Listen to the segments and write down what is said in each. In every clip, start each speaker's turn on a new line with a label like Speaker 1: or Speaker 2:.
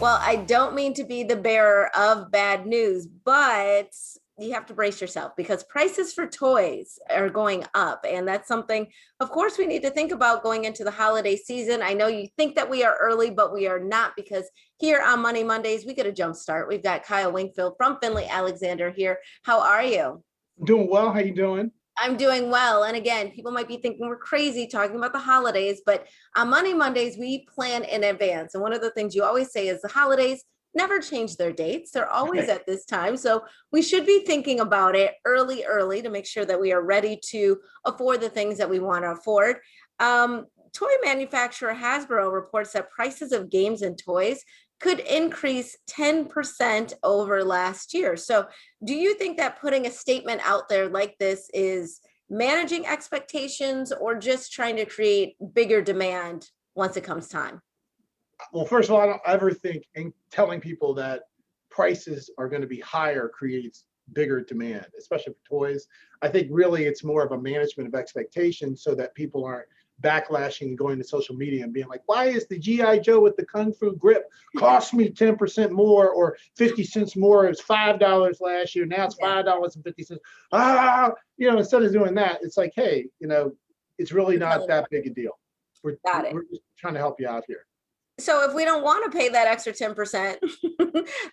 Speaker 1: Well, I don't mean to be the bearer of bad news, but you have to brace yourself because prices for toys are going up. And that's something, of course, we need to think about going into the holiday season. I know you think that we are early, but we are not, because here on Money Mondays, we get a jump start. We've got Kyle Wingfield from Finley Alexander here. How are you?
Speaker 2: Doing well. How you doing?
Speaker 1: I'm doing well. And again, people might be thinking we're crazy talking about the holidays, but on Money Mondays, we plan in advance. And one of the things you always say is the holidays never change their dates. They're always at this time. So we should be thinking about it early to make sure that we are ready to afford the things that we want to afford. Toy manufacturer Hasbro reports that prices of games and toys could increase 10% over last year. So do you think that putting a statement out there like this is managing expectations or just trying to create bigger demand once it comes time?
Speaker 2: Well, first of all, I don't ever think in telling people that prices are going to be higher creates bigger demand, especially for toys. I think really it's more of a management of expectations so that people aren't backlashing and going to social media and being like, why is the GI Joe with the Kung Fu grip cost me 10% more or 50 cents more? It was $5 last year. Now it's $5.50. Instead of doing that, it's like, hey, it's really not that big a deal. We're just trying to help you out here.
Speaker 1: So if we don't want to pay that extra 10%,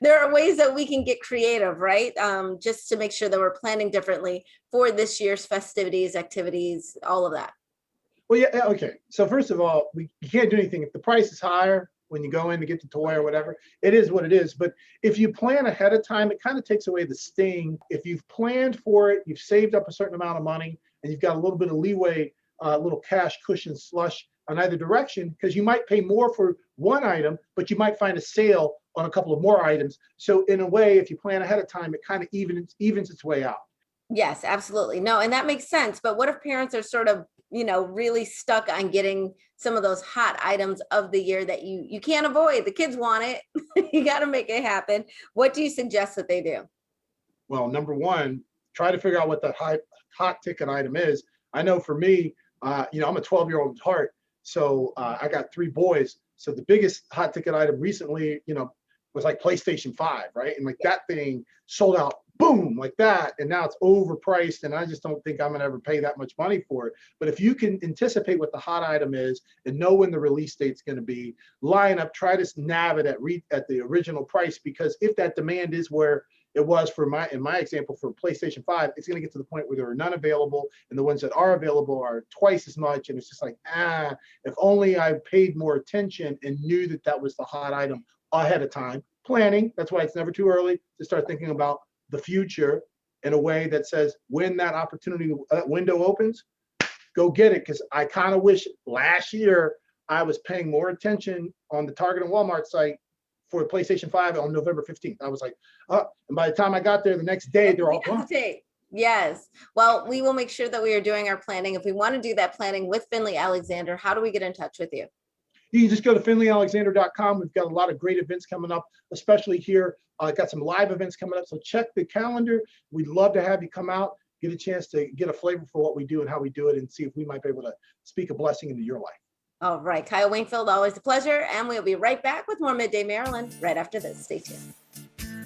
Speaker 1: there are ways that we can get creative, right? Just to make sure that we're planning differently for this year's festivities, activities, all of that.
Speaker 2: Well, yeah, okay. So first of all, you can't do anything. If the price is higher when you go in to get the toy or whatever, it is what it is. But if you plan ahead of time, it kind of takes away the sting. If you've planned for it, you've saved up a certain amount of money, and you've got a little bit of leeway, a little cash cushion slush on either direction, because you might pay more for one item, but you might find a sale on a couple of more items. So in a way, if you plan ahead of time, it kind of evens its way out.
Speaker 1: Yes, absolutely. No, and that makes sense. But what if parents are sort of, really stuck on getting some of those hot items of the year that you can't avoid? The kids want it. You got to make it happen. What do you suggest that they do?
Speaker 2: Well, number one, try to figure out what that hot ticket item is. I know for me, I'm a 12-year-old at heart. So I got three boys. So the biggest hot ticket item recently, was like PlayStation 5, right? And like that thing sold out, boom, like that. And now it's overpriced. And I just don't think I'm going to ever pay that much money for it. But if you can anticipate what the hot item is and know when the release date's going to be, line up, try to nab it at the original price. Because if that demand is where it was in my example for PlayStation 5, it's going to get to the point where there are none available, and the ones that are available are twice as much. And it's just like, if only I paid more attention and knew that that was the hot item ahead of time. Planning, that's why it's never too early to start thinking about the future in a way that says when that opportunity, that window opens, go get it. Because I kind of wish last year I was paying more attention on the Target and Walmart site for PlayStation 5 on November 15th. I was like, and by the time I got there the next day, they're all gone.
Speaker 1: Yes. Well, we will make sure that we are doing our planning. If we want to do that planning with Finley Alexander, how do we get in touch with you?
Speaker 2: You can just go to finleyalexander.com. We've got a lot of great events coming up, especially here. Got some live events coming up. So check the calendar. We'd love to have you come out, get a chance to get a flavor for what we do and how we do it, and see if we might be able to speak a blessing into your life.
Speaker 1: All right. Kyle Wingfield, always a pleasure. And we'll be right back with more Midday Maryland right after this. Stay tuned.